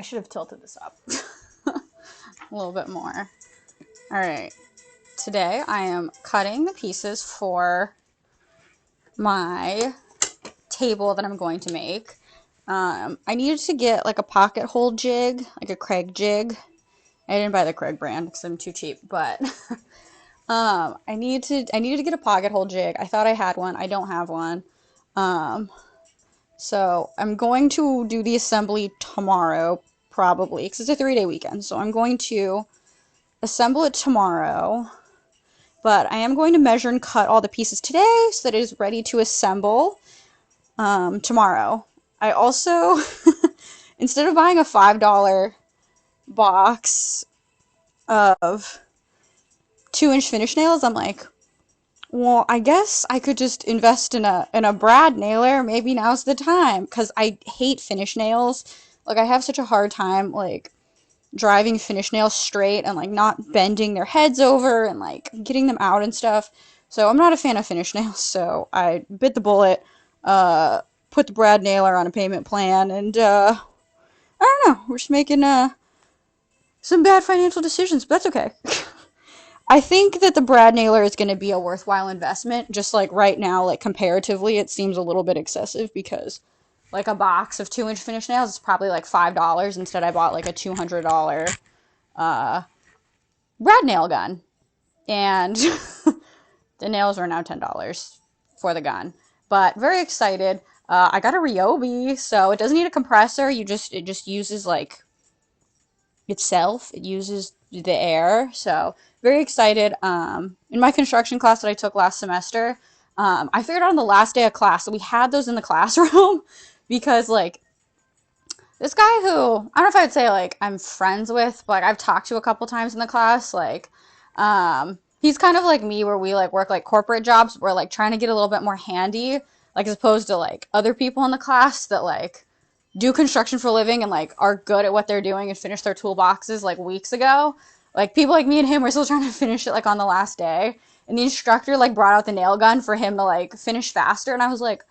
I should have tilted this up a little bit more. All right. Today I am cutting the pieces for my table that I'm going to make. I needed to get like a pocket hole jig, like a Craig jig. I didn't buy the Craig brand because I'm too cheap, but I needed to get a pocket hole jig. I thought I had one. I don't have one. So I'm going to do the assembly tomorrow, probably, because it's a 3-day weekend. So I'm going to assemble it tomorrow. But I am going to measure and cut all the pieces today so that it is ready to assemble tomorrow. I also, instead of buying a $5 box of 2-inch finish nails, I'm like, well, I guess I could just invest in a brad nailer. Maybe now's the time, because I hate finish nails. Like, I have such a hard time, like, driving finish nails straight and, like, not bending their heads over and, like, getting them out and stuff. So I'm not a fan of finish nails, so I bit the bullet, put the brad nailer on a payment plan, and, I don't know, we're just making, some bad financial decisions, but that's okay. I think that the brad nailer is going to be a worthwhile investment. Just like right now, like comparatively, it seems a little bit excessive because like a box of 2-inch finish nails is probably like $5. Instead, I bought like a $200 brad nail gun, and the nails are now $10 for the gun. But very excited. I got a Ryobi, so it doesn't need a compressor. It just uses like itself. It uses the air. So very excited. In my construction class that I took last semester, I figured out on the last day of class that we had those in the classroom because like this guy who, I don't know if I'd say like I'm friends with, but like I've talked to a couple times in the class, like he's kind of like me where we like work like corporate jobs. We're like trying to get a little bit more handy, like as opposed to like other people in the class that like do construction for a living and like are good at what they're doing and finish their toolboxes like weeks ago. Like people like me and him were still trying to finish it like on the last day. And the instructor like brought out the nail gun for him to like finish faster. And I was like,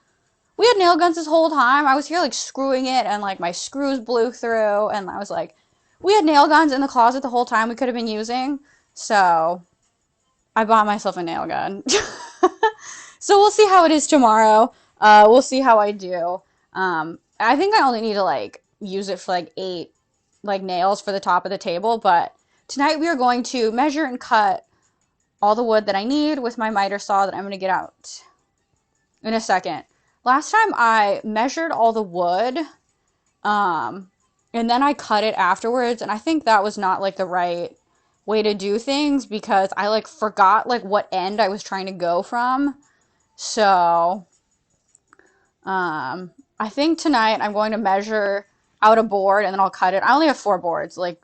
we had nail guns this whole time. I was here like screwing it and like my screws blew through. And I was like, we had nail guns in the closet the whole time we could have been using. So I bought myself a nail gun. So we'll see how it is tomorrow. We'll see how I do. I think I only need to like use it for like 8 like nails for the top of the table, but tonight we are going to measure and cut all the wood that I need with my miter saw that I'm going to get out in a second. Last time I measured all the wood, and then I cut it afterwards, and I think that was not like the right way to do things because I like forgot like what end I was trying to go from. So, I think tonight I'm going to measure out a board and then I'll cut it. I only have 4 boards. Like,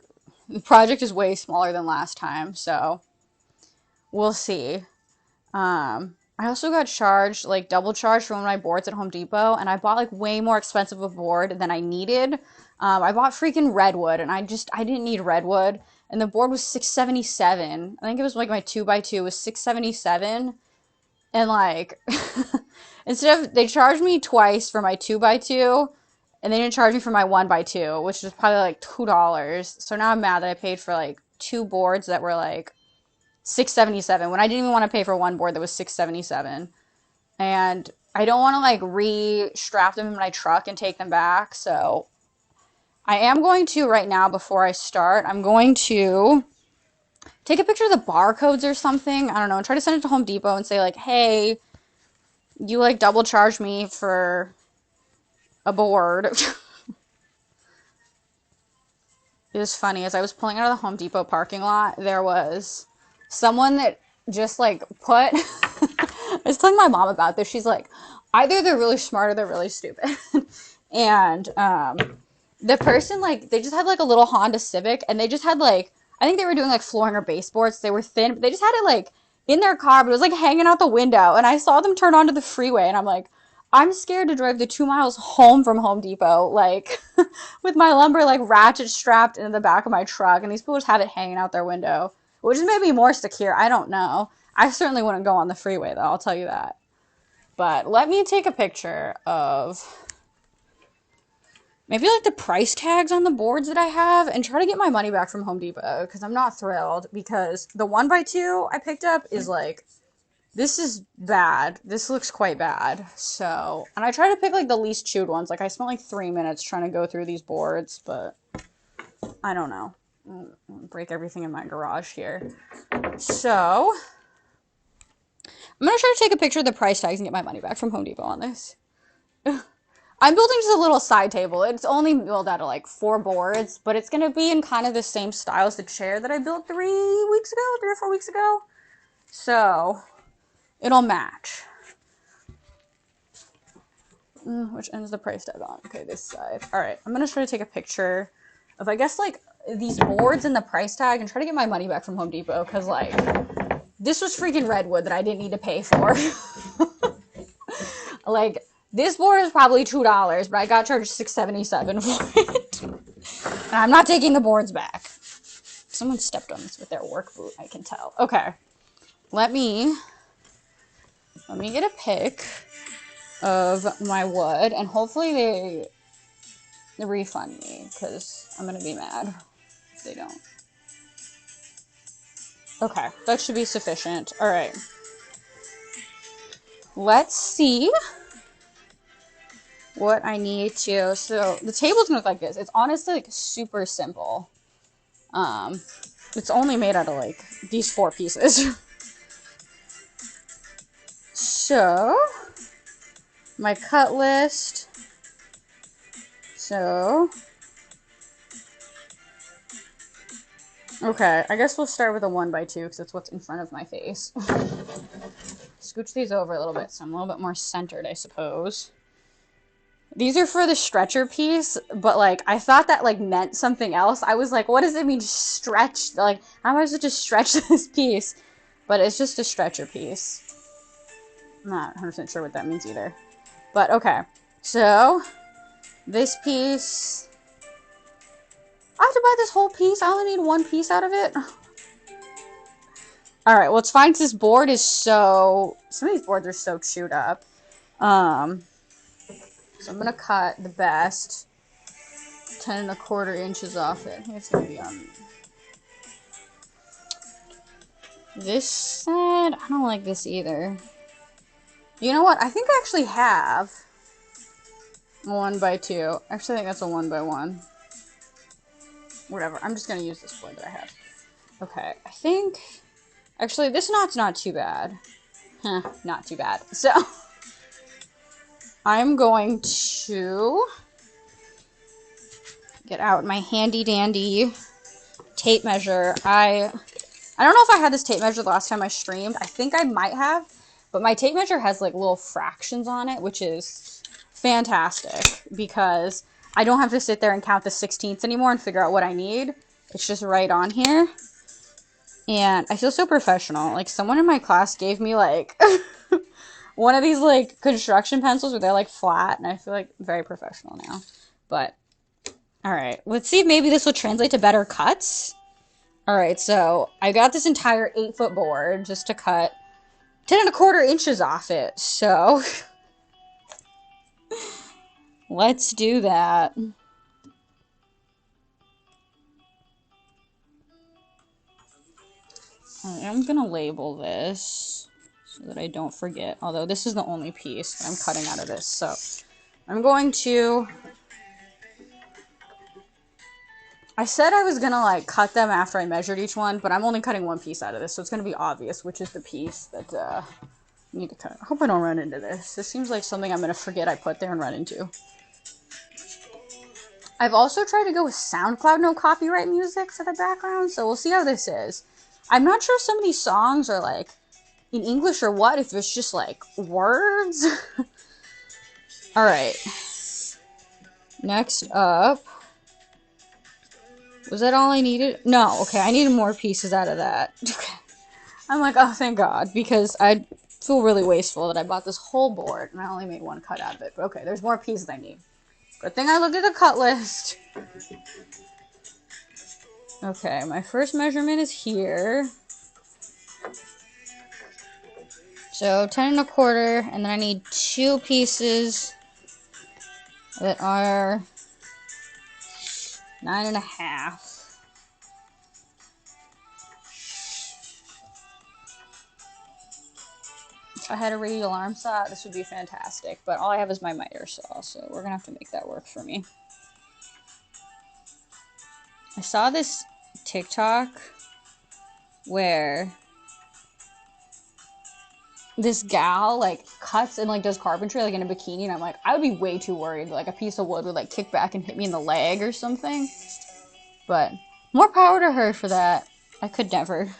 the project is way smaller than last time, so we'll see. I also got charged, like, double charged for one of my boards at Home Depot, and I bought, like, way more expensive a board than I needed. I bought freaking redwood, and I didn't need redwood, and the board was $677. I think it was, like, my 2x2 was $677, and, like, they charged me twice for my 2x2, and they didn't charge me for my 1x2, which was probably like $2. So now I'm mad that I paid for like 2 boards that were like $677 when I didn't even want to pay for one board that was $677. And I don't want to like re-strap them in my truck and take them back. So I am going to right now before I start, I'm going to take a picture of the barcodes or something. I don't know, and try to send it to Home Depot and say like, hey, you like double charged me for a board. It was funny. As I was pulling out of the Home Depot parking lot, there was someone that just like put. I was telling my mom about this. She's like, either they're really smart or they're really stupid. And the person, like, they just had like a little Honda Civic and they just had like, I think they were doing like flooring or baseboards. They were thin, but they just had it like in their car, but it was like hanging out the window. And I saw them turn onto the freeway and I'm like, I'm scared to drive the 2 miles home from Home Depot, like, with my lumber, like, ratchet strapped into the back of my truck, and these people just have it hanging out their window, which is maybe more secure. I don't know. I certainly wouldn't go on the freeway, though, I'll tell you that. But let me take a picture of maybe like the price tags on the boards that I have and try to get my money back from Home Depot because I'm not thrilled because the 1x2 I picked up is like, this is bad. This looks quite bad. So, and I try to pick like the least chewed ones. Like I spent like 3 minutes trying to go through these boards, but I don't know. Break everything in my garage here. So, I'm going to try to take a picture of the price tags and get my money back from Home Depot on this. I'm building just a little side table. It's only built out of like 4 boards, but it's going to be in kind of the same style as the chair that I built 3 or 4 weeks ago. So, it'll match. Which end's the price tag on? Okay, this side. Alright, I'm going to try to take a picture of, I guess, like, these boards and the price tag and try to get my money back from Home Depot, because, like, this was freaking redwood that I didn't need to pay for. Like, this board is probably $2, but I got charged $6.77 for it. And I'm not taking the boards back. Someone stepped on this with their work boot, I can tell. Okay. Let me get a pic of my wood, and hopefully they refund me, because I'm going to be mad if they don't. Okay, that should be sufficient. Alright. Let's see what I need to... So, the table's going to look like this. It's honestly, like, super simple. It's only made out of, like, these 4 pieces. So, my cut list. So, okay, I guess we'll start with a 1x2 because it's what's in front of my face. Scooch these over a little bit so I'm a little bit more centered, I suppose. These are for the stretcher piece, but, like, I thought that, like, meant something else. I was like, what does it mean stretch? Like, how am I supposed to stretch this piece? But it's just a stretcher piece. I'm not 100% sure what that means either. But, okay. So, this piece... I have to buy this whole piece? I only need 1 piece out of it? Alright, well, it's fine because this board is so... Some of these boards are so chewed up. So I'm going to cut the best 10 1/4 inches off it. I think it's going to be on this side. I don't like this either. You know what? I think I actually have a 1x2. Actually, I think that's a 1x1. Whatever. I'm just going to use this board that I have. Okay. I think... Actually, this knot's not too bad. Huh. Not too bad. So... I'm going to... get out my handy dandy tape measure. I don't know if I had this tape measure the last time I streamed. I think I might have. But my tape measure has like little fractions on it, which is fantastic because I don't have to sit there and count the 16ths anymore and figure out what I need. It's just right on here. And I feel so professional. Like, someone in my class gave me like one of these like construction pencils where they're like flat, and I feel like very professional now. But alright, let's see if maybe this will translate to better cuts. Alright, so I got this entire 8-foot board just to cut 10 1/4 inches off it, so let's do that. I'm gonna label this so that I don't forget, although this is the only piece that I'm cutting out of this, so I'm going to... I said I was gonna, like, cut them after I measured each one, but I'm only cutting 1 piece out of this, so it's gonna be obvious which is the piece that, I need to cut. I hope I don't run into this. This seems like something I'm gonna forget I put there and run into. I've also tried to go with SoundCloud no copyright music for the background, so we'll see how this is. I'm not sure if some of these songs are, like, in English or what, if it's just, like, words. Alright. Next up... Was that all I needed? No, okay, I needed more pieces out of that. I'm like, oh, thank God, because I feel really wasteful that I bought this whole board, and I only made 1 cut out of it. But okay, there's more pieces I need. Good thing I looked at the cut list. Okay, my first measurement is here. So, 10 1/4, and then I need 2 pieces that are 9.5. If I had a radial arm saw, this would be fantastic. But all I have is my miter saw, so we're gonna have to make that work for me. I saw this TikTok where this gal like cuts and like does carpentry like in a bikini, and I'm like, I would be way too worried like a piece of wood would like kick back and hit me in the leg or something. But more power to her for that. I could never.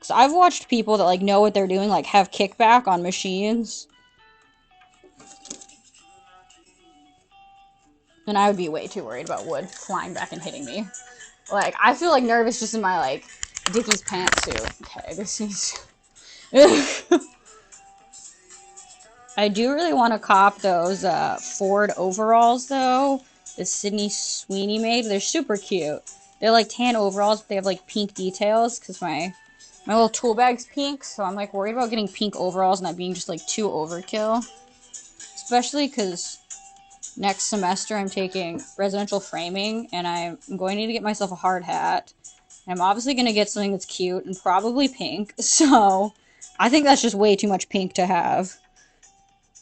So I've watched people that like know what they're doing like have kickback on machines, and I would be way too worried about wood flying back and hitting me. Like I feel like nervous just in my like Dickies pantsuit. Okay, this is. I do really want to cop those Ford overalls, though. The Sydney Sweeney made. They're super cute. They're like tan overalls, but they have like pink details because my little tool bag's pink, so I'm like worried about getting pink overalls and that being just like too overkill. Especially because next semester I'm taking residential framing and I'm going to need to get myself a hard hat. And I'm obviously going to get something that's cute and probably pink, so I think that's just way too much pink to have.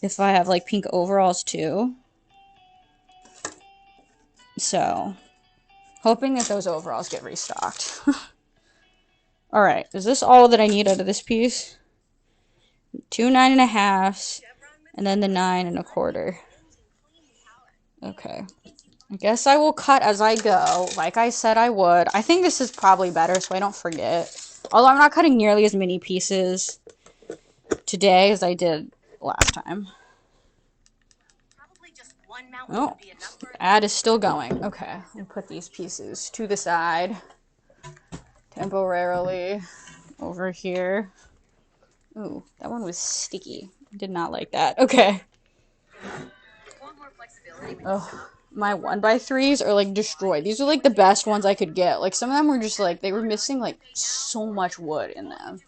If I have like pink overalls too. So, hoping that those overalls get restocked. Alright, is this all that I need out of this piece? 2 9.5s, and then the 9.25. Okay. I guess I will cut as I go, like I said I would. I think this is probably better so I don't forget. Although I'm not cutting nearly as many pieces today as I did last time. Oh, the ad is still going. Okay, I'll put these pieces to the side temporarily over here. Ooh, that one was sticky. Did not like that. Okay. Oh, my 1x3s are like destroyed. These are like the best ones I could get. Like some of them were just like, they were missing like so much wood in them.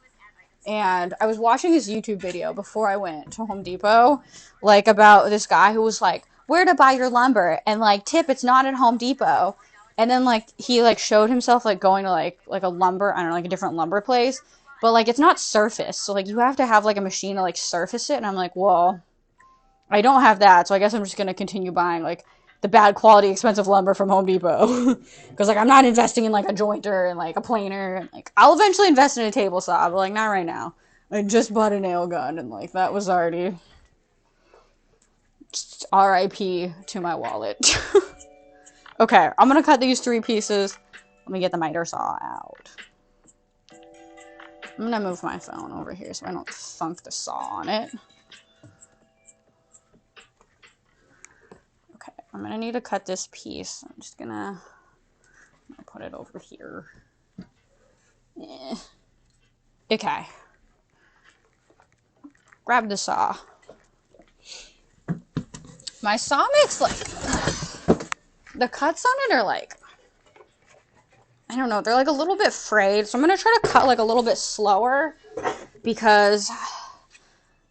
And I was watching this YouTube video before I went to Home Depot, like about this guy who was like, where to buy your lumber, and like tip, it's not at Home Depot. And then like he like showed himself like going to like a lumber, I don't know, like a different lumber place, but like it's not surface, so like you have to have like a machine to like surface it. And I'm like, well, I don't have that, so I guess I'm just gonna continue buying like the bad quality expensive lumber from Home Depot because like I'm not investing in like a jointer and like a planer, and like I'll eventually invest in a table saw, but like not right now. I just bought a nail gun and like that was already RIP to my wallet. Okay, I'm gonna cut these 3 pieces. Let me get the miter saw out. I'm gonna move my phone over here so I don't thunk the saw on it. Okay, I'm gonna need to cut this piece. I'm just gonna put it over here. Yeah. Okay. Grab the saw. My saw makes like the cuts on it are like, I don't know, they're like a little bit frayed, so I'm gonna try to cut like a little bit slower because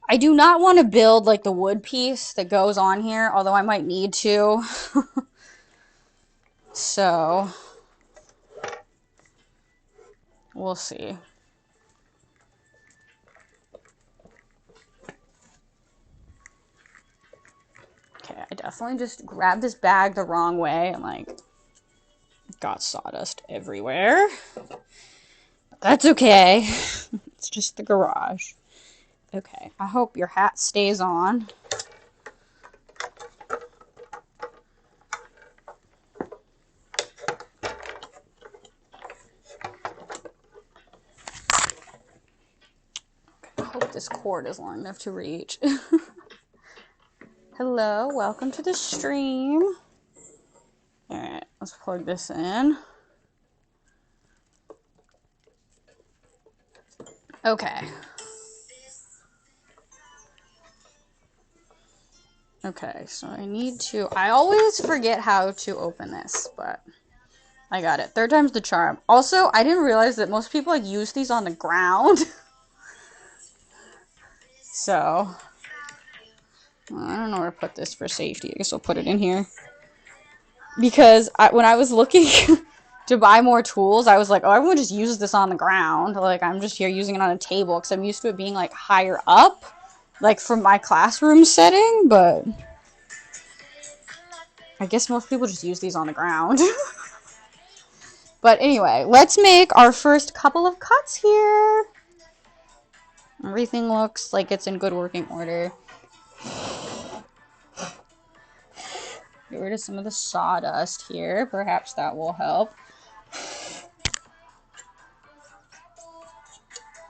I do not want to build like the wood piece that goes on here, although I might need to. So we'll see. Okay, I definitely just grabbed this bag the wrong way and like got sawdust everywhere. That's okay. It's just the garage. Okay, I hope your hat stays on. Okay, I hope this cord is long enough to reach. Hello, welcome to the stream. Alright, let's plug this in. Okay. Okay, so I need to... I always forget how to open this, but I got it. 3rd time's the charm. Also, I didn't realize that most people like use these on the ground. So, well, I don't know where to put this for safety. I guess I'll put it in here. Because when I was looking to buy more tools, I was like, oh, everyone just uses this on the ground. Like, I'm just here using it on a table because I'm used to it being, like, higher up, like, from my classroom setting, but I guess most people just use these on the ground. But anyway, let's make our first couple of cuts here. Everything looks like it's in good working order. Get rid of some of the sawdust here. Perhaps that will help.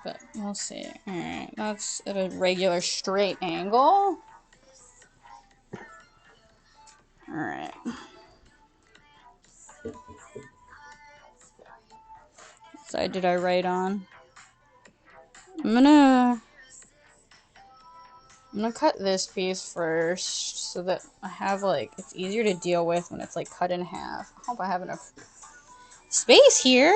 But we'll see. Alright, that's at a regular straight angle. Alright. What side did I write on? I'm gonna cut this piece first so that I have, like, it's easier to deal with when it's, like, cut in half. I hope I have enough space here.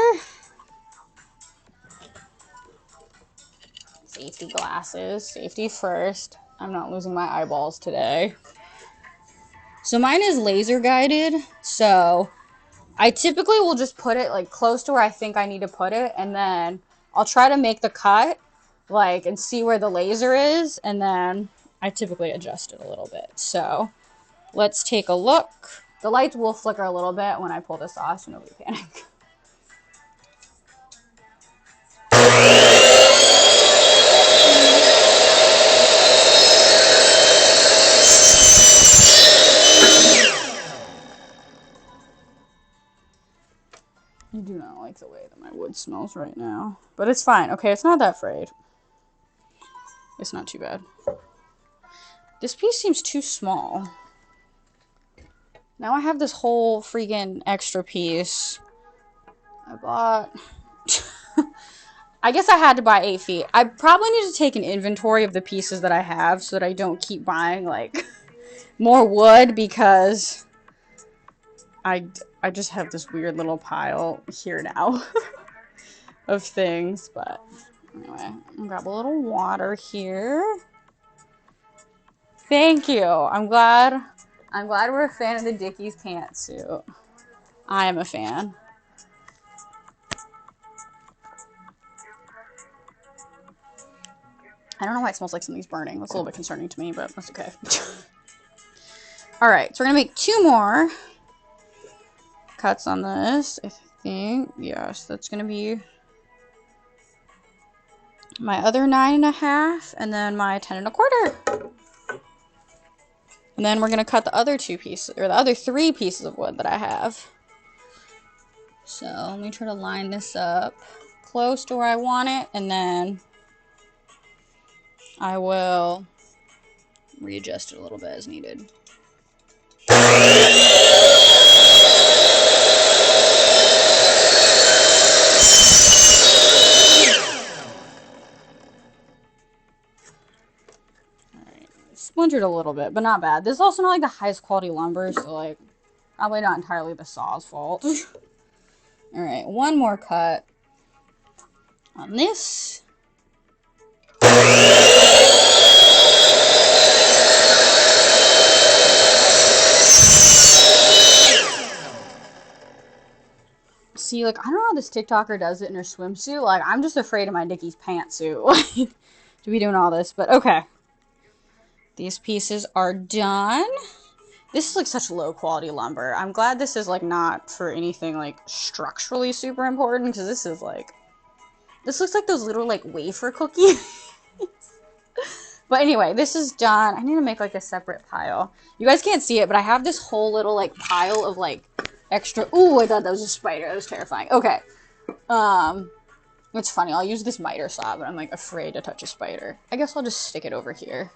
Safety glasses. Safety first. I'm not losing my eyeballs today. So mine is laser guided, so I typically will just put it, like, close to where I think I need to put it, and then I'll try to make the cut, like, and see where the laser is, and then I typically adjust it a little bit. So let's take a look. The lights will flicker a little bit when I pull this off, so nobody panic. I do not like the way that my wood smells right now. But it's fine. Okay, it's not that frayed. It's not too bad. This piece seems too small. Now I have this whole freaking extra piece. I bought... I guess I had to buy 8 feet. I probably need to take an inventory of the pieces that I have so that I don't keep buying, like, more wood because I just have this weird little pile here now of things. But anyway, I'm gonna grab a little water here. Thank you. I'm glad we're a fan of the Dickies pantsuit. I am a fan. I don't know why it smells like something's burning. That's a little bit concerning to me, but that's okay. Alright, so we're going to make 2 more cuts on this, I think. Yes, that's going to be my other 9.5 and then my 10.25. And then we're going to cut the other 2 pieces, or the other 3 pieces of wood that I have. So let me try to line this up close to where I want it, and then I will readjust it a little bit as needed. Alright, splintered a little bit, but not bad. This is also not like the highest quality lumber, so like probably not entirely the saw's fault. Alright, one more cut on this. See, like, I don't know how this TikToker does it in her swimsuit. Like, I'm just afraid of my Dickies pantsuit, like, to be doing all this. But, okay. These pieces are done. This is, like, such low quality lumber. I'm glad this is, like, not for anything, like, structurally super important. Because this is, like, this looks like those little, like, wafer cookies. But anyway, this is done. I need to make, like, a separate pile. You guys can't see it, but I have this whole little, like, pile of, like, extra... Ooh, I thought that was a spider. That was terrifying. Okay. It's funny. I'll use this miter saw, but I'm, like, afraid to touch a spider. I guess I'll just stick it over here.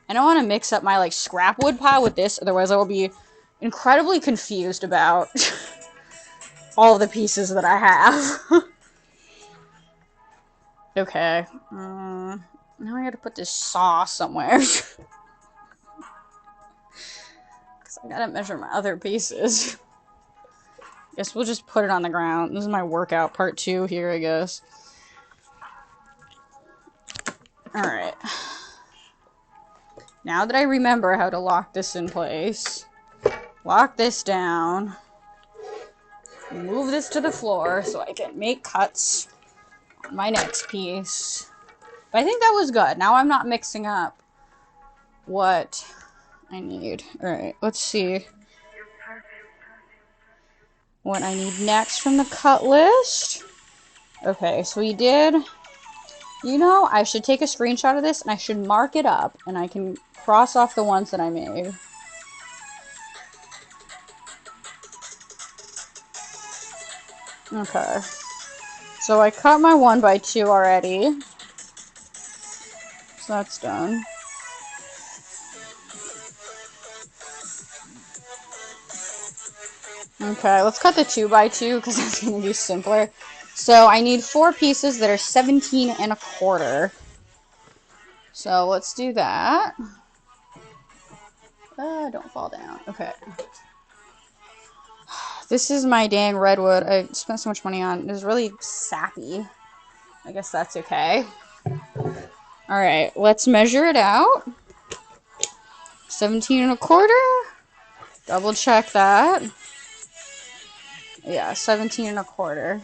I don't want to mix up my, like, scrap wood pile with this, otherwise I will be incredibly confused about all the pieces that I have. Okay. Now I gotta put this saw somewhere. Because I gotta measure my other pieces. Guess we'll just put it on the ground. This is my workout part 2 here, I guess. Alright. Now that I remember how to lock this in place, lock this down, move this to the floor so I can make cuts on my next piece. But I think that was good. Now I'm not mixing up what I need. Alright, let's see what I need next from the cut list. Okay, so we did... You know, I should take a screenshot of this and I should mark it up and I can cross off the ones that I made. Okay. So I cut my 1x2 already. So that's done. Okay, let's cut the 2x2 because that's going to be simpler. So I need 4 pieces that are 17 1/4. So let's do that. Don't fall down. Okay. This is my dang redwood I spent so much money on. It was really sappy. I guess that's okay. Alright, let's measure it out. 17 1/4. Double check that. Yeah, 17 1/4.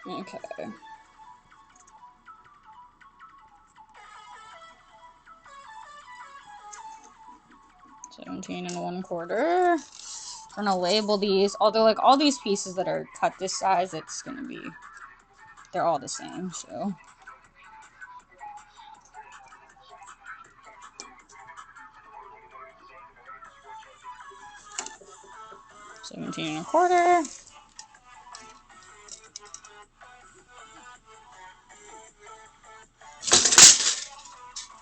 Okay. 17 1/4. I'm gonna label these. Although, like, all these pieces that are cut this size, it's gonna be... They're all the same, so... $17 1/4.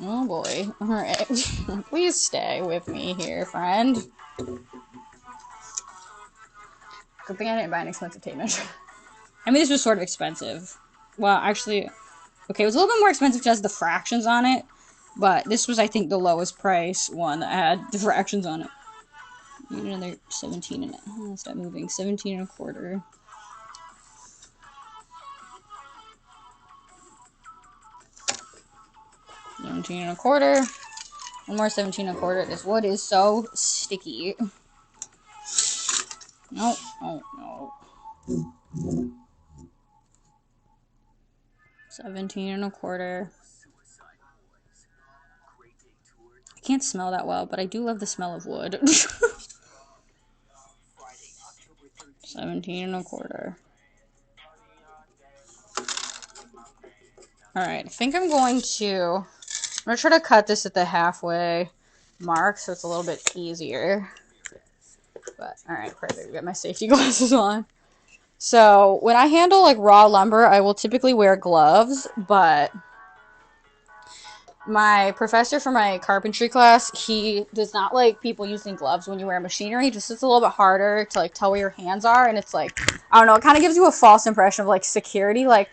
Oh boy. Alright. Please stay with me here, friend. Good thing I didn't buy an expensive tape measure. I mean, this was sort of expensive. Well, actually... Okay, it was a little bit more expensive just the fractions on it. But this was, I think, the lowest price one that had the fractions on it. Need another 17 and... Oh, stop moving. 17 1/4. $17 1/4. One more 17 1/4. This wood is so sticky. No, oh no. 17 1/4. I can't smell that well, but I do love the smell of wood. 17 1/4. Alright, I think I'm going to try to cut this at the halfway mark so it's a little bit easier. But, alright, perfect. Get my safety glasses on. So, when I handle, like, raw lumber, I will typically wear gloves, but my professor for my carpentry class, he does not like people using gloves when you wear machinery. Just it's a little bit harder to, like, tell where your hands are, and it's, like, I don't know, it kind of gives you a false impression of, like, security, like,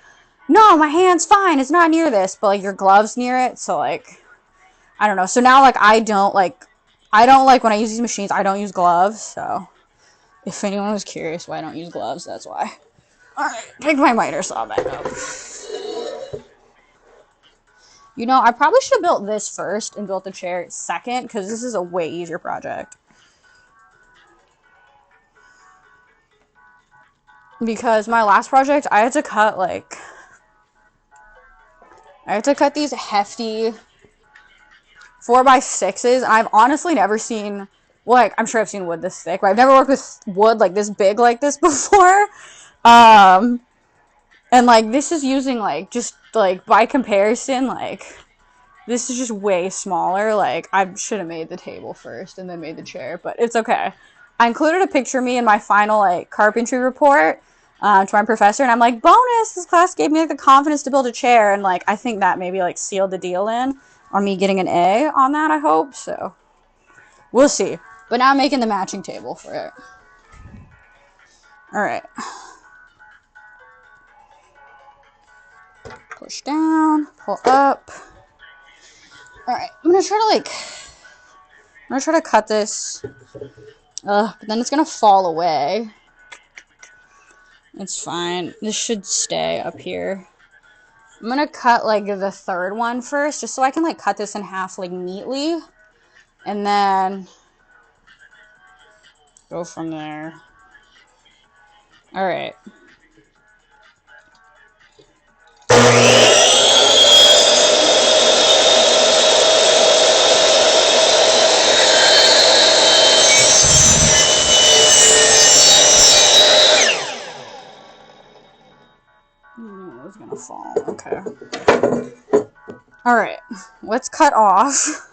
no, my hand's fine, it's not near this, but, like, your glove's near it, so, like, I don't know. So now, like, I don't like when I use these machines, I don't use gloves, so if anyone was curious why I don't use gloves, that's why. Alright, pick my miter saw back up. You know, I probably should have built this first and built the chair second, because this is a way easier project. Because my last project, I had to cut these hefty 4x6s, and I've honestly never seen, well, like, I'm sure I've seen wood this thick, but I've never worked with wood, like, this big like this before. And, like, this is using, like, just, like, by comparison, like, this is just way smaller. Like, I should have made the table first and then made the chair, but it's okay. I included a picture of me in my final, like, carpentry report to my professor, and I'm like, bonus! This class gave me, like, the confidence to build a chair, and, like, I think that maybe, like, sealed the deal in on me getting an A on that, I hope, so we'll see. But now I'm making the matching table for it. Alright. Push down, pull up. Alright, I'm gonna try to cut this. But then it's gonna fall away. It's fine. This should stay up here. I'm gonna cut like the third one first, just so I can like cut this in half like neatly, and then go from there. All right. It was gonna fall. Okay. All right. Let's cut off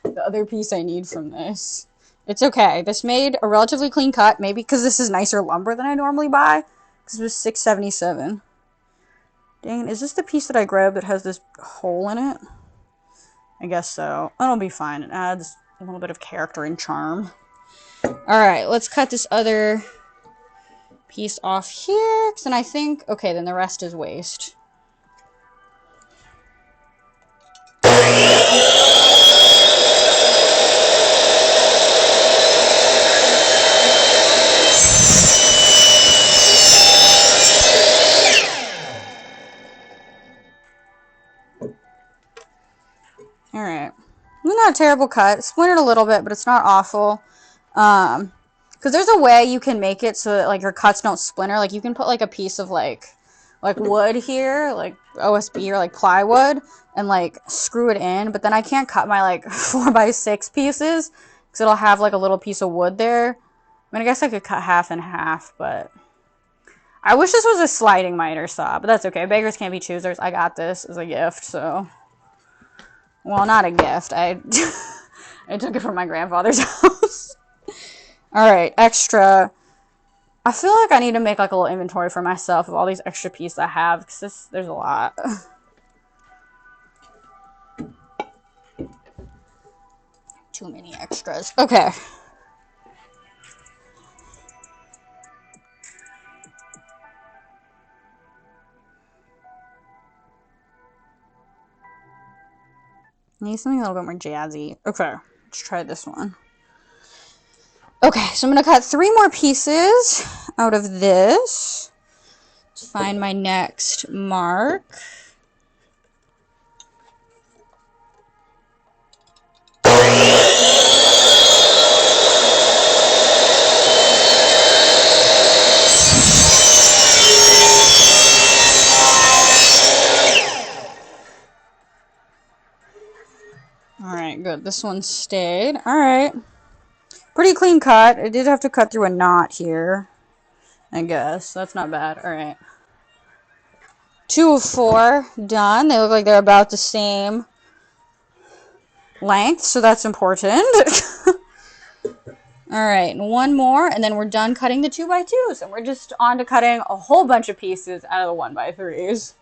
the other piece I need from this. It's okay. This made a relatively clean cut, maybe because this is nicer lumber than I normally buy, because it was $6.77. Dang, is this the piece that I grabbed that has this hole in it? I guess so. That'll be fine. It adds a little bit of character and charm. Alright, let's cut this other piece off here, because then I think, okay, then the rest is waste. Alright. Not a terrible cut. Splintered a little bit, but it's not awful. Because there's a way you can make it so that, like, your cuts don't splinter. Like, you can put, like, a piece of, like wood here, like OSB or, like, plywood, and, like, screw it in. But then I can't cut my, like, 4x6 pieces, because it'll have, like, a little piece of wood there. I mean, I guess I could cut half and half, but I wish this was a sliding miter saw, but that's okay. Beggars can't be choosers. I got this as a gift, so... Well, not a gift. I took it from my grandfather's house. Alright, extra. I feel like I need to make like a little inventory for myself of all these extra pieces I have, because there's a lot. Too many extras. Okay. I need something a little bit more jazzy. Okay, let's try this one. Okay, so I'm going to cut 3 more pieces out of this. Let's find my next mark. Alright, good. This one stayed. Alright. Pretty clean cut. I did have to cut through a knot here, I guess. That's not bad. Alright. 2 of 4 done. They look like they're about the same length, so that's important. Alright, and 1 more, and then we're done cutting the 2x2s, and we're just on to cutting a whole bunch of pieces out of the 1x3s.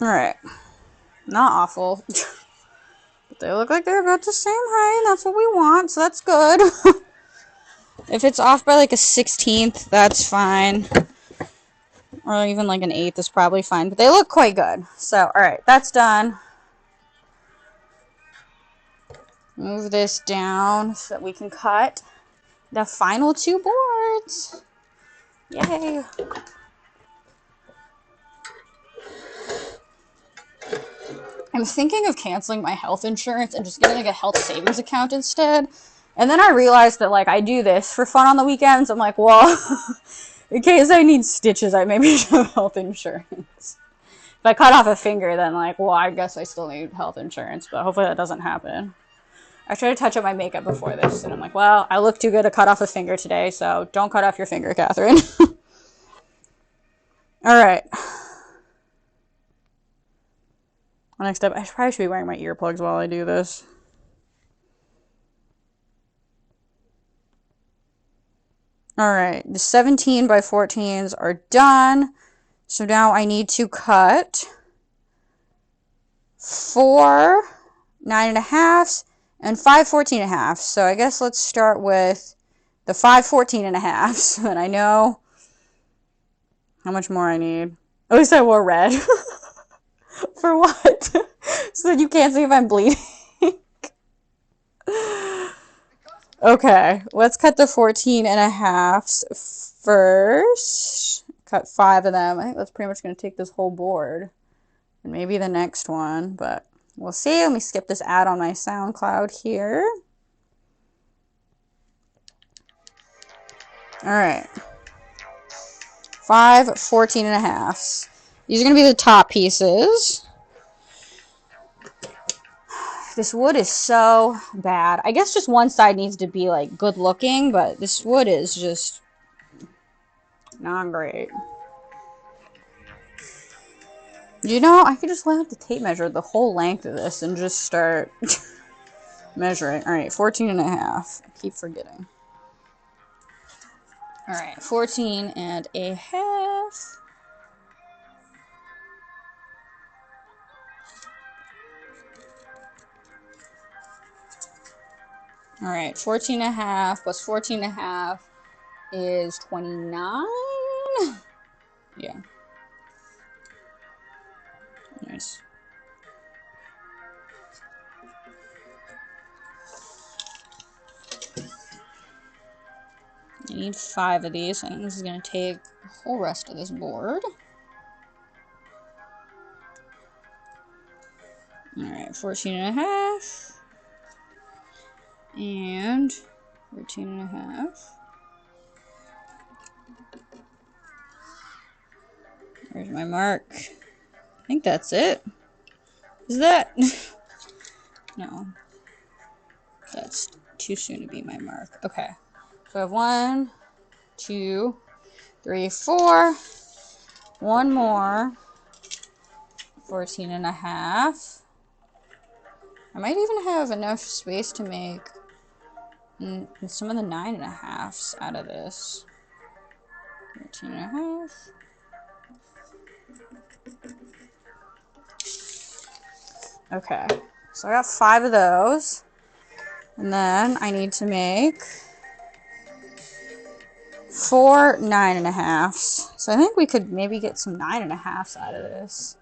Alright. Not awful. But they look like they're about the same height. That's what we want, so that's good. If it's off by like a 16th, that's fine. Or even like an 1/8 is probably fine. But they look quite good. So, alright, that's done. Move this down so that we can cut the final 2 boards. Yay. I'm thinking of canceling my health insurance and just getting like a health savings account instead. And then I realized that like I do this for fun on the weekends. I'm like, well, in case I need stitches, I maybe should have health insurance. If I cut off a finger, then like, well, I guess I still need health insurance, but hopefully that doesn't happen. I tried to touch up my makeup before this, and I'm like, well, I look too good to cut off a finger today, so don't cut off your finger, Catherine. Alright. Next up, I probably should be wearing my earplugs while I do this. Alright, the 17x14s are done. So now I need to cut 4 9.5s and 5 14.5s. So I guess let's start with the 5 14.5s so that I know How much more I need? At least I wore red. For what? So that you can't see if I'm bleeding. Okay, let's cut the 14 and a halves first. Cut 5 of them. I think that's pretty much going to take this whole board. And maybe the next one, but we'll see. Let me skip this ad on my SoundCloud here. All right. 5 14 and a halves. These are going to be the top pieces. This wood is so bad. I guess just one side needs to be like good looking, but this wood is just not great. You know, I could just let the tape measure the whole length of this and just start measuring. All right, 14 and a half. I keep forgetting. All right, 14 and a half. All right, 14 and a half plus 14 and a half is 29. Yeah. Nice. I need 5 of these. I think this is going to take the whole rest of this board. Alright, 14 and a half. And 14 and a half. There's my mark. I think that's it. Is that? No. That's too soon to be my mark. Okay. So I have 1, 2, 3, 4. One more. 14 and a half. I might even have enough space to make some of the 9 and a halves out of this. 13 and a half. Okay, so I got 5 of those. And then I need to make 4 9 and a halves. So I think we could maybe get some 9 and a halves out of this.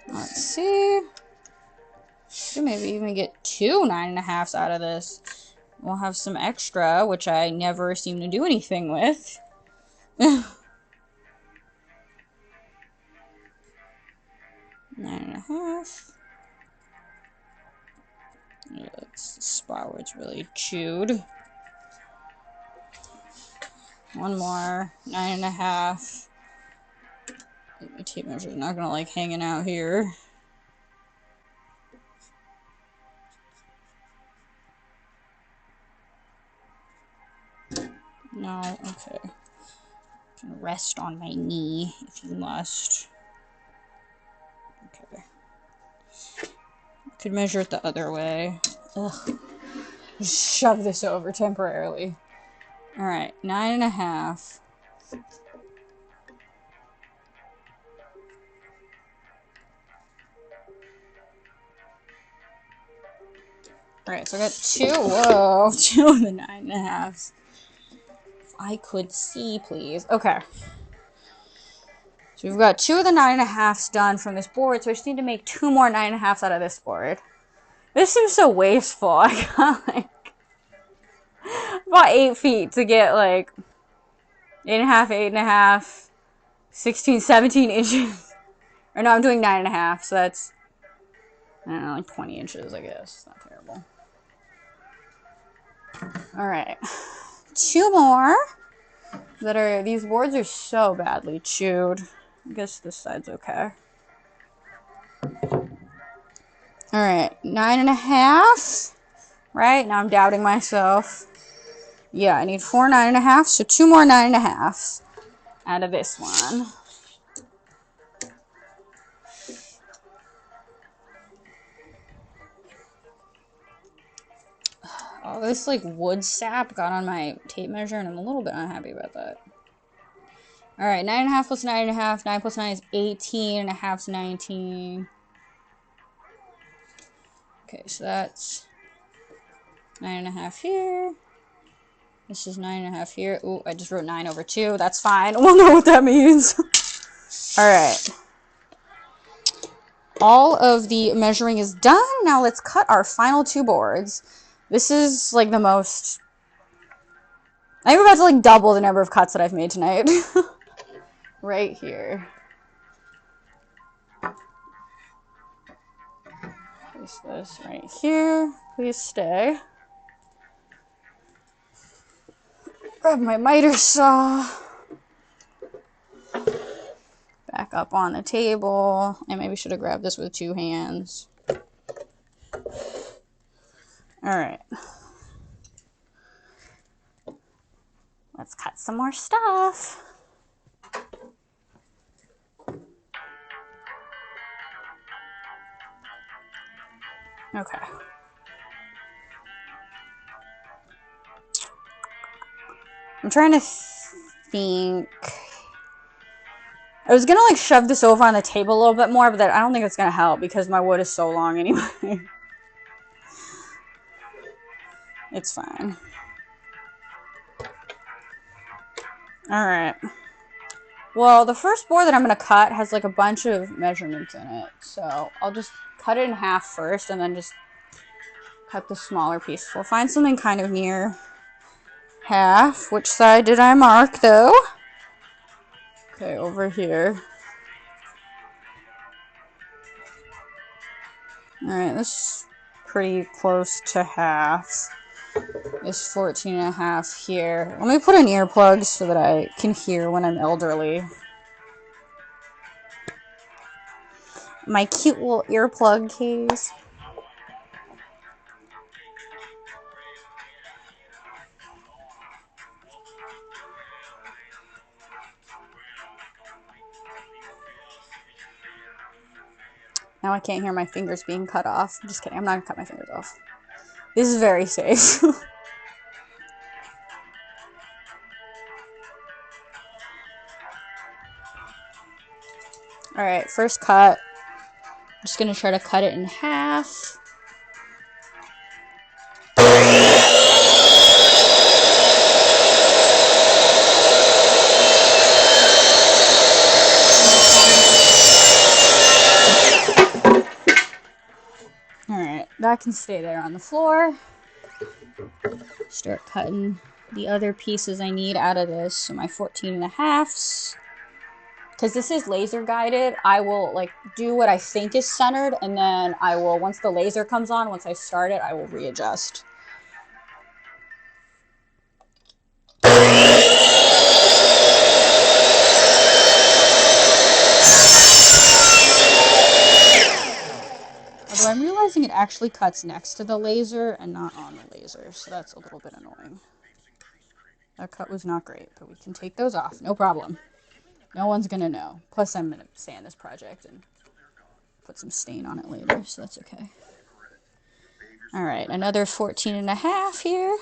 Let's see. Could maybe even get 2 9 and a halves out of this. We'll have some extra, which I never seem to do anything with. 9 and a half. Yeah, that's the spot where it's really chewed. One more. 9 and a half. My tape measure's not gonna like hanging out here. No, okay. Can rest on my knee if you must. Okay. Could measure it the other way. Ugh. Just shove this over temporarily. Alright, 9 and a half. Alright, so I got 2. Whoa, 2 of the 9 and a halves. If I could see, please. Okay. So we've got 2 of the 9 and a halves done from this board, so I just need to make 2 more 9 and a halves out of this board. This seems so wasteful. I got like about 8 feet to get like 8 and a half, 8 and a half, 16, 17 inches. Or no, I'm doing 9 and a half, so that's, I don't know, like 20 inches, I guess. Not terrible. Alright. 2 more that are, these boards are so badly chewed. I guess this side's okay. Alright, 9 and a half. Right, now I'm doubting myself. Yeah, I need 4 9 and a half, so 2 more 9 and a halves out of this one. Oh, this like wood sap got on my tape measure, and I'm a little bit unhappy about that. All right, 9 and a half plus 9 and a half. 9 plus 9 is 18 and a half is 19. Okay, so that's 9 and a half here. This is 9.5 here. Ooh, I just wrote 9/2. That's fine. We'll know what that means. All right. All of the measuring is done. Now let's cut our final 2 boards. This is like the most... I think we're about to like double the number of cuts that I've made tonight. Right here. Place this right here. Please stay. Grab my miter saw. Back up on the table. I maybe should have grabbed this with 2 hands. Alright. Let's cut some more stuff. Okay. I'm trying to think. I was gonna like shove this over on the table a little bit more, but I don't think it's gonna help because my wood is so long anyway. It's fine. Alright. Well, the first board that I'm gonna cut has like a bunch of measurements in it. So I'll just cut it in half first and then just cut the smaller piece. We'll find something kind of near half. Which side did I mark though? Okay, over here. Alright, this is pretty close to half. This 14.5 here. Let me put in earplugs so that I can hear when I'm elderly. My cute little earplug case. Now I can't hear my fingers being cut off. I'm just kidding. I'm not gonna cut my fingers off. This is very safe. Alright, first cut. I'm just gonna try to cut it in half. Alright, that can stay there on the floor. Start cutting the other pieces I need out of this. So my 14.5s. Because this is laser guided, I will like do what I think is centered, and then I will, once the laser comes on, once I start it, I will readjust. Although I'm realizing it actually cuts next to the laser and not on the laser, so that's a little bit annoying. That cut was not great, but we can take those off, no problem. No one's gonna know. Plus, I'm gonna sand this project and put some stain on it later, so that's okay. Alright, another 14.5 here.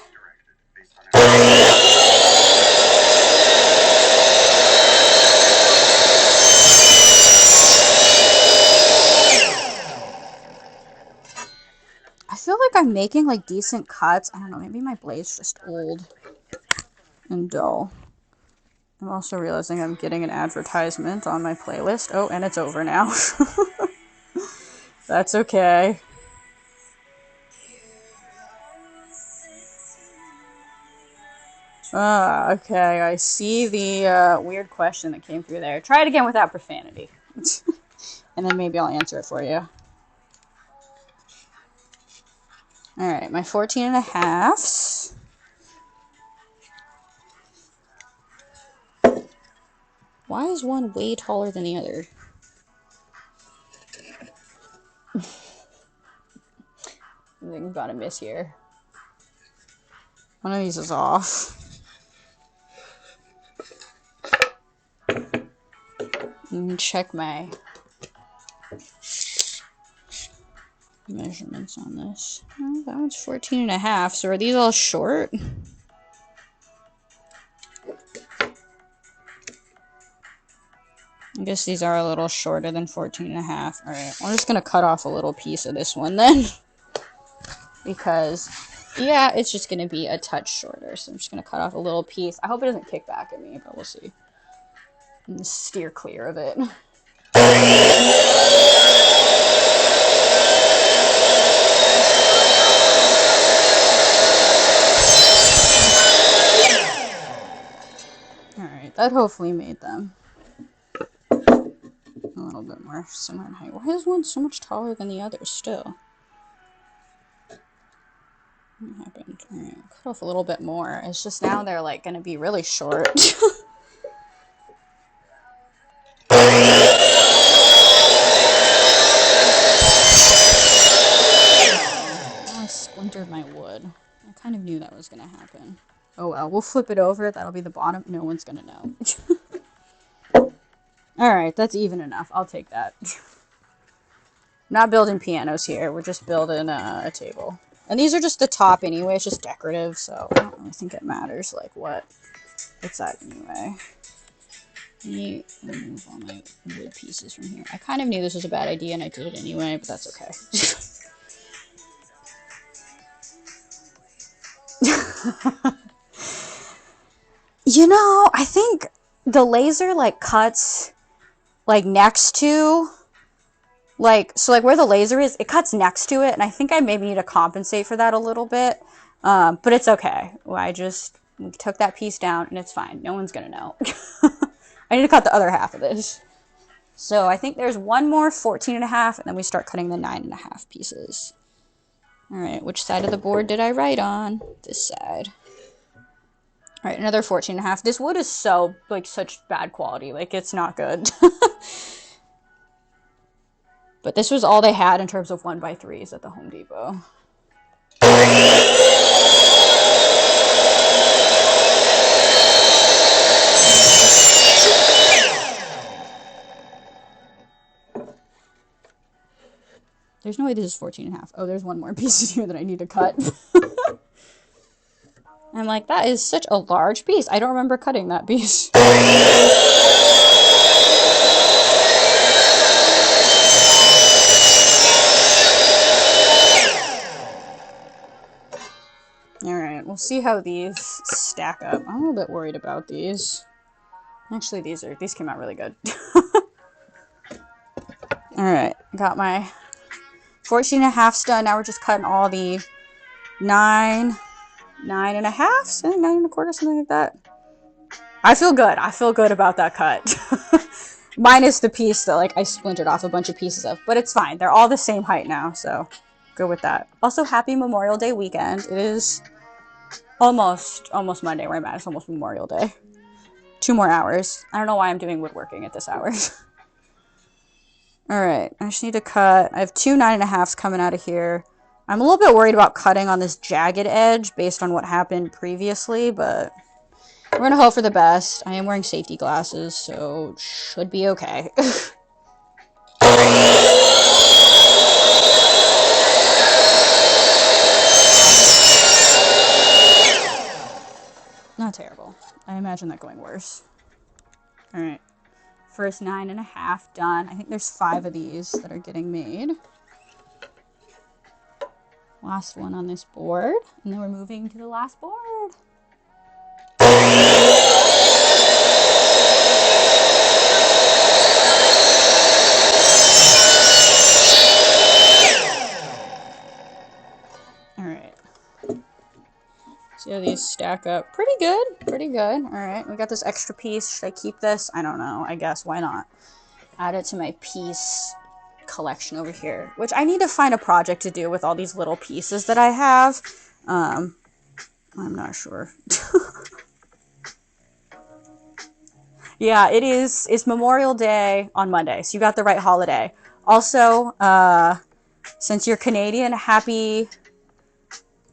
I feel like I'm making like decent cuts. I don't know, maybe my blade's just old and dull. I'm also realizing I'm getting an advertisement on my playlist. Oh, and it's over now. That's okay. Okay, I see the weird question that came through there. Try it again without profanity. And then maybe I'll answer it for you. Alright, my 14.5s. Why is one way taller than the other? Something's got to miss here. One of these is off. Let me check my measurements on this. Oh, that one's 14.5. So are these all short? I guess these are a little shorter than 14.5. Alright, I'm just going to cut off a little piece of this one then. Because Yeah, it's just going to be a touch shorter. So I'm just going to cut off a little piece. I hope it doesn't kick back at me, but we'll see. And steer clear of it. Alright, that hopefully made them a little bit more similar in height. Why is one so much taller than the other still? What happened? Alright, cut off a little bit more. It's just now they're like going to be really short. I splintered my wood. I kind of knew that was going to happen. Oh well, we'll flip it over. That'll be the bottom. No one's going to know. Alright, that's even enough. I'll take that. Not building pianos here. We're just building a table. And these are just the top anyway. It's just decorative, so I don't really think it matters, like, what it's at anyway. Let me remove all my wood pieces from here. I kind of knew this was a bad idea, and I did it anyway, but that's okay. You know, I think the laser, like, cuts, like, next to... so where the laser is, it cuts next to it, and I think I maybe need to compensate for that a little bit, but it's okay. I just took that piece down, and it's fine. No one's gonna know. I need to cut the other half of this. So I think there's one more 14.5, and then we start cutting the 9.5 pieces. Alright, which side of the board did I write on? This side. Alright, another 14.5. This wood is so, like, such bad quality. Like, it's not good. But this was all they had in terms of 1x3s at the Home Depot. There's no way this is 14.5. Oh, there's one more piece in here that I need to cut. I'm like, that is such a large piece. I don't remember cutting that piece. Alright, we'll see how these stack up. I'm a little bit worried about these. Actually, these came out really good. Alright, got my 14.5 done. Now we're just cutting all the 9.5, 9.25, something like that. I feel good. I feel good about that cut. Minus the piece that, like, I splintered off a bunch of pieces of. But it's fine. They're all the same height now, so go with that. Also, happy Memorial Day weekend. It is almost Monday where I'm at. It's almost Memorial Day. 2 more hours. I don't know why I'm doing woodworking at this hour. Alright, I just need to cut. I have 2 9.5s coming out of here. I'm a little bit worried about cutting on this jagged edge based on what happened previously, but we're going to hope for the best. I am wearing safety glasses, so it should be okay. Not terrible. I imagine that going worse. Alright. First 9.5 done. I think there's 5 of these that are getting made. Last one on this board. And then we're moving to the last board. Alright. See how these stack up? Pretty good. Pretty good. Alright, we got this extra piece. Should I keep this? I don't know. I guess. Why not? Add it to my piece collection over here. Which I need to find a project to do with all these little pieces that I have. I'm not sure. Yeah, it is. It's Memorial Day on Monday, so you got the right holiday. Also, since you're Canadian, happy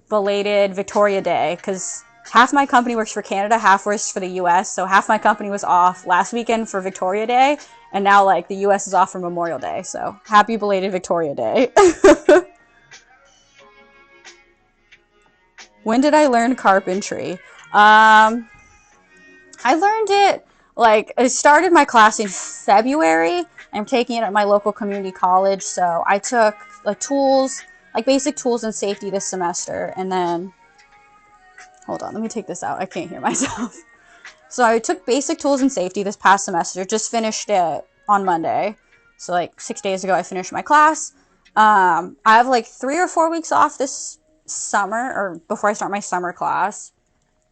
belated Victoria Day, because half my company works for Canada, half works for the US, so half my company was off last weekend for Victoria Day, and now, like, the US is off for Memorial Day, so happy belated Victoria Day. When did I learn carpentry? I learned it, like, I started my class in February. I'm taking it at my local community college, so I took, like, tools, like basic tools and safety this semester. And then, hold on, let me take this out. I can't hear myself. So I took basic tools and safety this past semester, just finished it on Monday. So like 6 days ago, I finished my class. I have like 3 or 4 weeks off this summer, or before I start my summer class,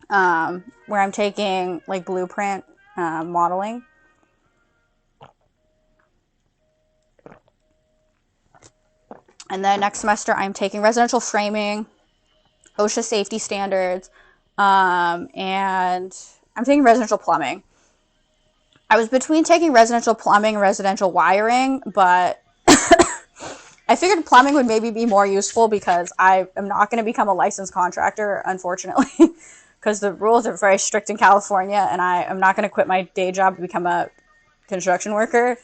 where I'm taking like blueprint modeling. And then next semester, I'm taking residential framing, OSHA safety standards, and I'm taking residential plumbing. I was between taking residential plumbing and residential wiring, but I figured plumbing would maybe be more useful because I am not going to become a licensed contractor, unfortunately, because the rules are very strict in California, and I am not going to quit my day job to become a construction worker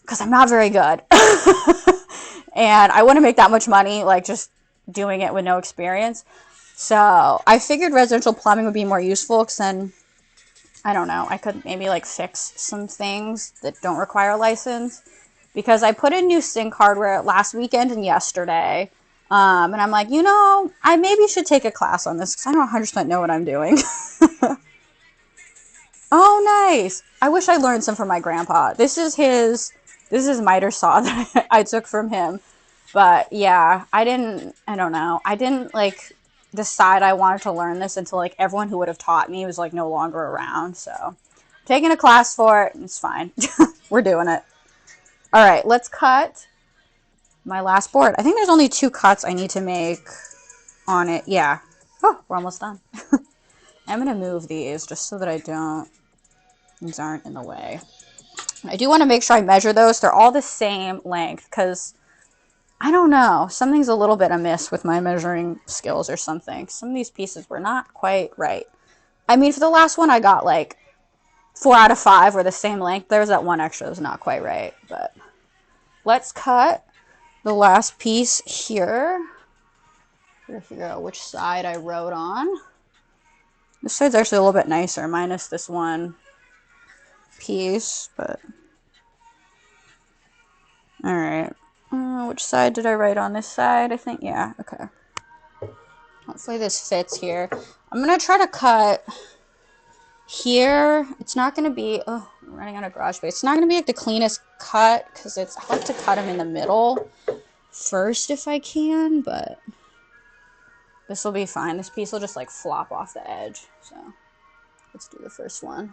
because I'm not very good. And I wouldn't make that much money, like just doing it with no experience. So I figured residential plumbing would be more useful because then, I don't know, I could maybe like fix some things that don't require a license. Because I put in new sink hardware last weekend and yesterday. And I'm like, I maybe should take a class on this because I don't 100% know what I'm doing. Oh, nice. I wish I learned some from my grandpa. This is miter saw that I took from him. But yeah, I don't know. I didn't like decide I wanted to learn this until like everyone who would have taught me was like no longer around. So I'm taking a class for it and it's fine. We're doing it. All right, let's cut my last board. I think there's only 2 cuts I need to make on it. Yeah. Oh, we're almost done. I'm going to move these just so that these aren't in the way. I do want to make sure I measure those. They're all the same length because I don't know. Something's a little bit amiss with my measuring skills or something. Some of these pieces were not quite right. I mean, for the last one, I got like 4 out of 5 were the same length. There was that one extra that was not quite right. But let's cut the last piece here. I'm trying to figure out which side I wrote on. This side's actually a little bit nicer, minus this one piece, but all right. Which side did I write on? This side, I think. Yeah, okay. Hopefully this fits here. I'm going to try to cut here. It's not going to be, I'm running out of garage space. It's not going to be like the cleanest cut because I like to cut them in the middle first if I can, but this will be fine. This piece will just like flop off the edge. So let's do the first one.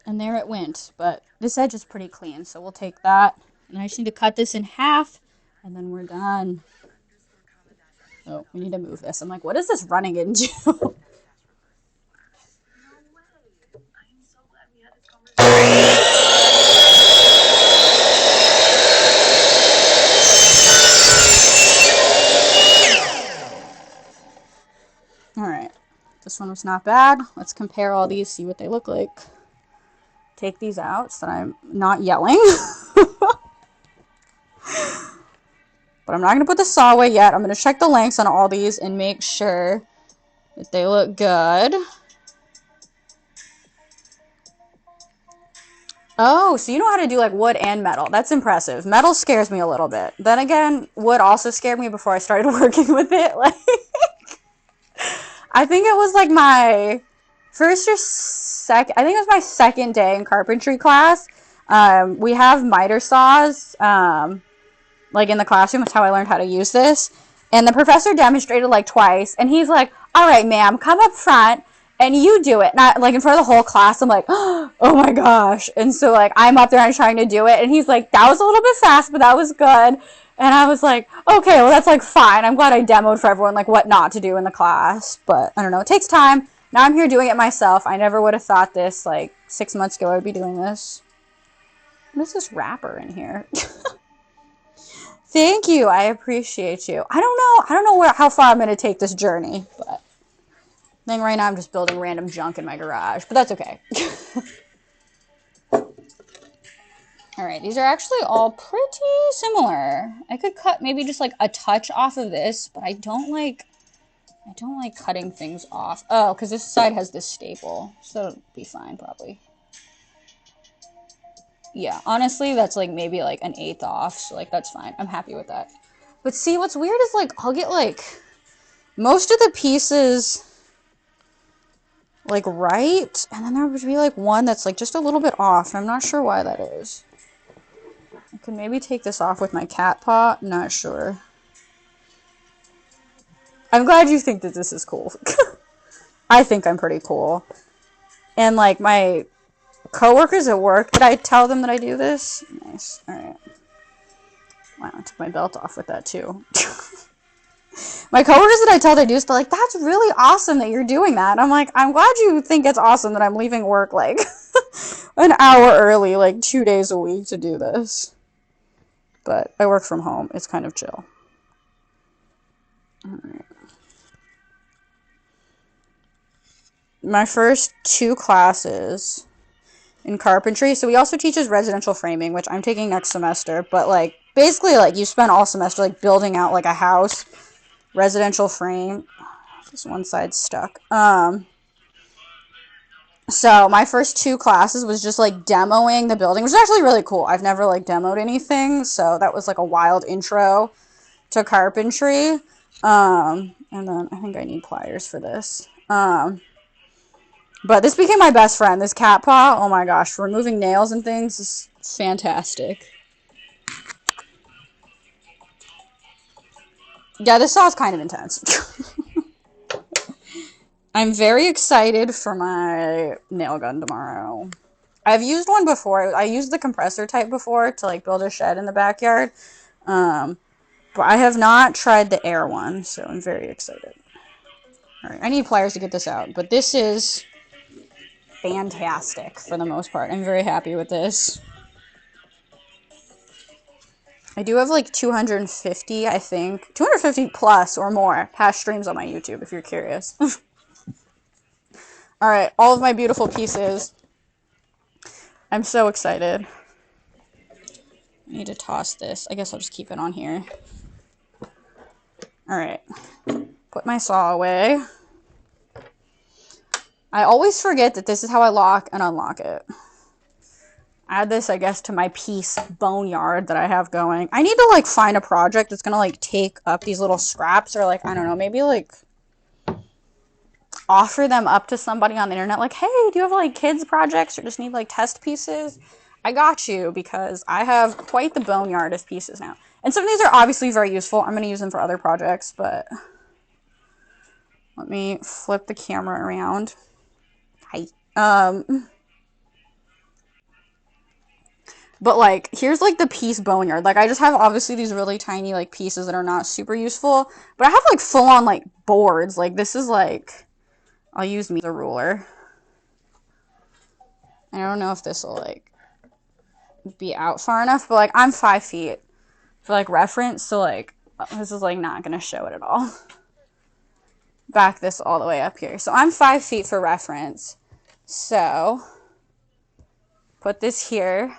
And there it went, but this edge is pretty clean, so we'll take that. And I just need to cut this in half, and then we're done. Oh, we need to move this. I'm like, what is this running into? Alright, this one was not bad. Let's compare all these, see what they look like. Take these out so that I'm not yelling. But I'm not going to put the saw away yet. I'm going to check the lengths on all these and make sure that they look good. Oh, so you know how to do like wood and metal. That's impressive. Metal scares me a little bit. Then again, wood also scared me before I started working with it. Like, I think it was like my first or second, I think it was my second day in carpentry class. We have miter saws, like in the classroom. That's how I learned how to use this. And the professor demonstrated like twice. And he's like, all right, ma'am, come up front and you do it. Not like in front of the whole class. I'm like, oh my gosh. And so like I'm up there and I'm trying to do it. And he's like, that was a little bit fast, but that was good. And I was like, okay, well that's like fine. I'm glad I demoed for everyone like what not to do in the class. But I don't know, it takes time. Now I'm here doing it myself. I never would have thought this like 6 months ago I would be doing this. What is this wrapper in here? Thank you. I appreciate you. I don't know how far I'm going to take this journey, but I think right now I'm just building random junk in my garage, but that's okay. All right, these are actually all pretty similar. I could cut maybe just like a touch off of this, but I don't like cutting things off. Oh, because this side has this staple, so it'll be fine probably. Yeah, honestly, that's like maybe like an eighth off, so like that's fine. I'm happy with that. But see, what's weird is like I'll get like most of the pieces like right, and then there would be like one that's like just a little bit off. I'm not sure why that is. I could maybe take this off with my cat paw. Not sure. I'm glad you think that this is cool. I think I'm pretty cool. And like my coworkers at work, did I tell them that I do this? Nice. All right. Wow, I took my belt off with that too. My coworkers that I tell they do stuff like, that's really awesome that you're doing that. I'm like, I'm glad you think it's awesome that I'm leaving work like an hour early, like 2 days a week to do this. But I work from home. It's kind of chill. All right. My first 2 classes in carpentry. So we also teach us residential framing, which I'm taking next semester. But like basically like you spend all semester like building out like a house, residential frame. This one side's stuck. So my first 2 classes was just like demoing the building, which is actually really cool. I've never like demoed anything, so that was like a wild intro to carpentry. And then I think I need pliers for this. But this became my best friend, this cat paw. Oh my gosh, removing nails and things is fantastic. Yeah, this saw is kind of intense. I'm very excited for my nail gun tomorrow. I've used one before. I used the compressor type before to like build a shed in the backyard. But I have not tried the air one, so I'm very excited. Alright, I need pliers to get this out, but this is fantastic for the most part. I'm very happy with this. I do have like 250, I think. 250 plus or more past streams on my YouTube if you're curious. Alright, all of my beautiful pieces. I'm so excited. I need to toss this. I guess I'll just keep it on here. Alright. Put my saw away. I always forget that this is how I lock and unlock it. Add this, I guess, to my piece boneyard that I have going. I need to, like, find a project that's gonna, like, take up these little scraps or, like, I don't know, maybe, like, offer them up to somebody on the internet. Like, hey, do you have, like, kids projects or just need, like, test pieces? I got you because I have quite the boneyard of pieces now. And some of these are obviously very useful. I'm gonna use them for other projects, but let me flip the camera around. Hi. But, like, here's, like, the piece boneyard. Like, I just have, obviously, these really tiny, like, pieces that are not super useful. But I have, like, full-on, like, boards. Like, this is, like... I'll use me as a ruler. I don't know if this will, like, be out far enough. But, like, I'm 5 feet for, like, reference. So, like, this is, like, not going to show it at all. Back this all the way up here. So, I'm 5 feet for reference. So, put this here.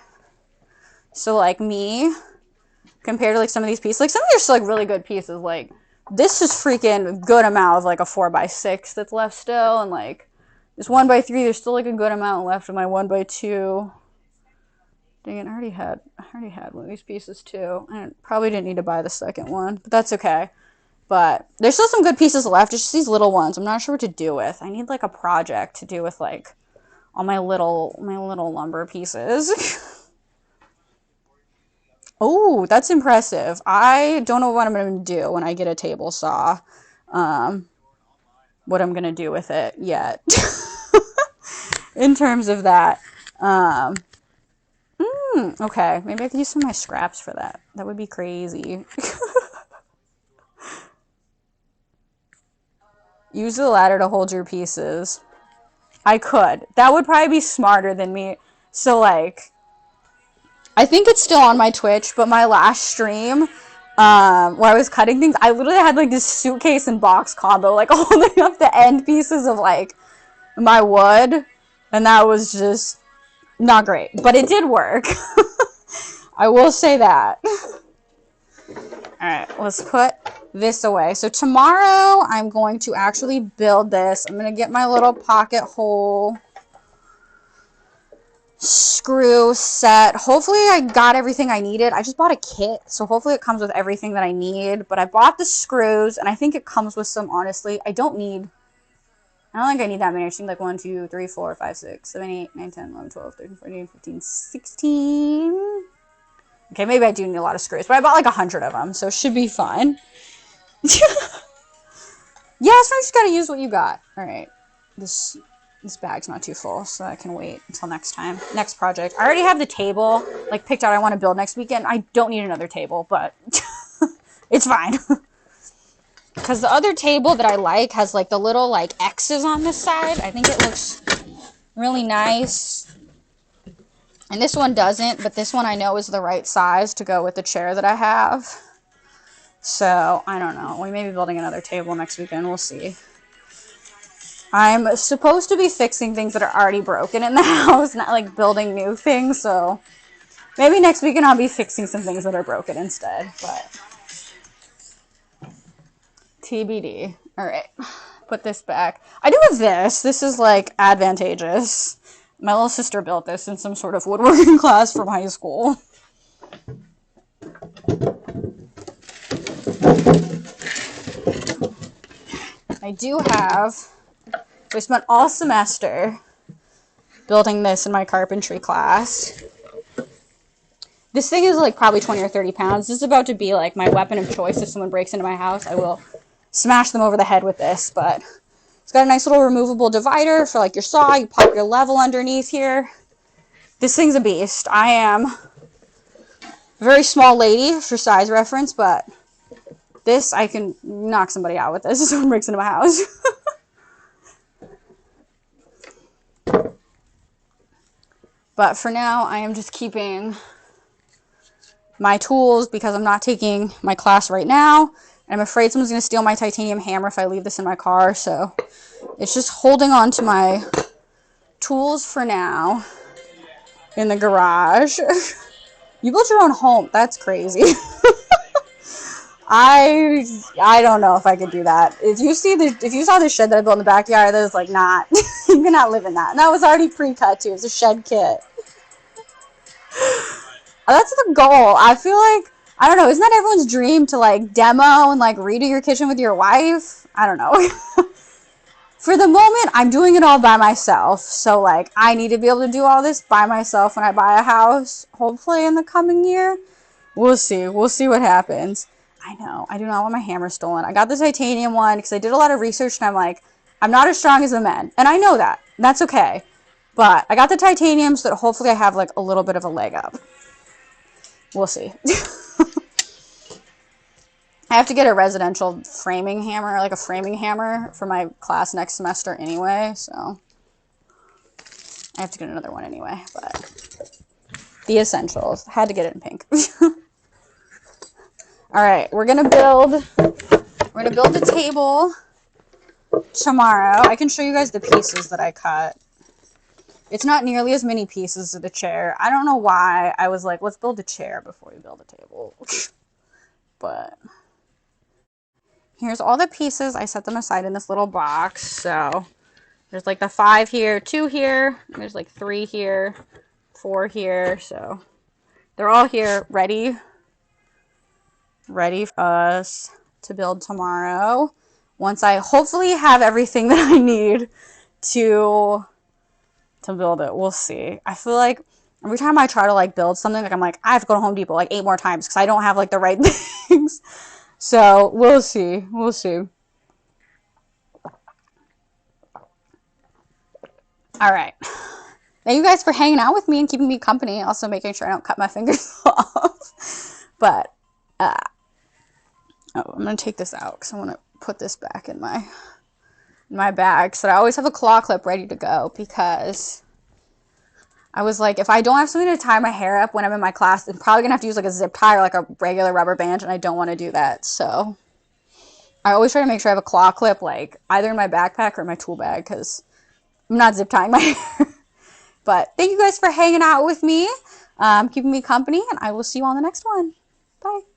So, like, me, compared to, like, some of these pieces, like, some of these are still, like, really good pieces, like, this is freaking good amount of, like, a 4x6 that's left still, and, like, this 1x3, there's still, like, a good amount left of my 1x2. Dang it, I already had one of these pieces, too. I probably didn't need to buy the second one, but that's okay. But there's still some good pieces left, it's just these little ones I'm not sure what to do with. I need, like, a project to do with, like, all my little lumber pieces. Oh, that's impressive. I don't know what I'm going to do when I get a table saw. What I'm going to do with it yet. In terms of that. Okay, maybe I could use some of my scraps for that. That would be crazy. Use the ladder to hold your pieces. I could. That would probably be smarter than me. So, like... I think it's still on my Twitch, but my last stream, where I was cutting things, I literally had, like, this suitcase and box combo, like, holding up the end pieces of, like, my wood, and that was just not great, but it did work. I will say that. Alright, let's put this away. So tomorrow I'm going to actually build this. I'm going to get my little pocket hole screw set. Hopefully I got everything I needed. I just bought a kit, so hopefully it comes with everything that I need. But I bought the screws, and I think it comes with some, honestly. I don't think I need that many. I think like 1, 2, 3, 4, 5, 6, 7, 8, 9, 10, 11, 12, 13, 14, 15, 16. Okay, maybe I do need a lot of screws, but I bought like 100 of them, so it should be fun. Yeah, so you just gotta use what you got. Alright. This bag's not too full, so I can wait until next time. Next project. I already have the table, like, picked out I want to build next weekend. I don't need another table, but it's fine. Because the other table that I like has, like, the little, like, X's on this side. I think it looks really nice. And this one doesn't, but this one I know is the right size to go with the chair that I have. So, I don't know. We may be building another table next weekend. We'll see. I'm supposed to be fixing things that are already broken in the house, not like building new things, so maybe next weekend I'll be fixing some things that are broken instead, but TBD. Alright, put this back. I do have this. This is like advantageous. My little sister built this in some sort of woodworking class from high school. I do have... I spent all semester building this in my carpentry class. This thing is like probably 20 or 30 pounds. This is about to be like my weapon of choice. If someone breaks into my house, I will smash them over the head with this. But it's got a nice little removable divider for like your saw. You pop your level underneath here. This thing's a beast. I am a very small lady for size reference, but this, I can knock somebody out with this if someone breaks into my house. But for now, I am just keeping my tools because I'm not taking my class right now. I'm afraid someone's going to steal my titanium hammer if I leave this in my car. So it's just holding on to my tools for now in the garage. You built your own home. That's crazy. I don't know if I could do that. If you saw the shed that I built in the backyard, that was like not, you cannot live in that. And that was already pre-cut too. It was a shed kit. That's the goal. I feel like, I don't know, isn't that everyone's dream to like demo and like redo your kitchen with your wife? I don't know. For the moment, I'm doing it all by myself. So like, I need to be able to do all this by myself when I buy a house, hopefully in the coming year. We'll see. We'll see what happens. I know. I do not want my hammer stolen. I got the titanium one because I did a lot of research and I'm like, I'm not as strong as the men. And I know that. That's okay. But I got the titanium so that hopefully I have like a little bit of a leg up. We'll see. I have to get a residential framing hammer, like a framing hammer for my class next semester anyway. So I have to get another one anyway. But the essentials. Had to get it in pink. All right, we're gonna build a table tomorrow. I can show you guys the pieces that I cut. It's not nearly as many pieces as the chair. I don't know why I was like, let's build a chair before we build a table. But here's all the pieces. I set them aside in this little box. So there's like the 5 here, 2 here. There's like 3 here, 4 here. So they're all here ready for us to build tomorrow. Once I hopefully have everything that I need to build it. We'll see. I feel like every time I try to like build something, like I'm like, I have to go to Home Depot like 8 more times because I don't have like the right things. So we'll see. We'll see. All right. Thank you guys for hanging out with me and keeping me company. Also making sure I don't cut my fingers off. But I'm going to take this out because I want to put this back in my bag. So I always have a claw clip ready to go because I was like, if I don't have something to tie my hair up when I'm in my class, I'm probably going to have to use like a zip tie or like a regular rubber band, and I don't want to do that. So I always try to make sure I have a claw clip like either in my backpack or in my tool bag because I'm not zip tying my hair. But thank you guys for hanging out with me. keeping me company, and I will see you on the next one. Bye.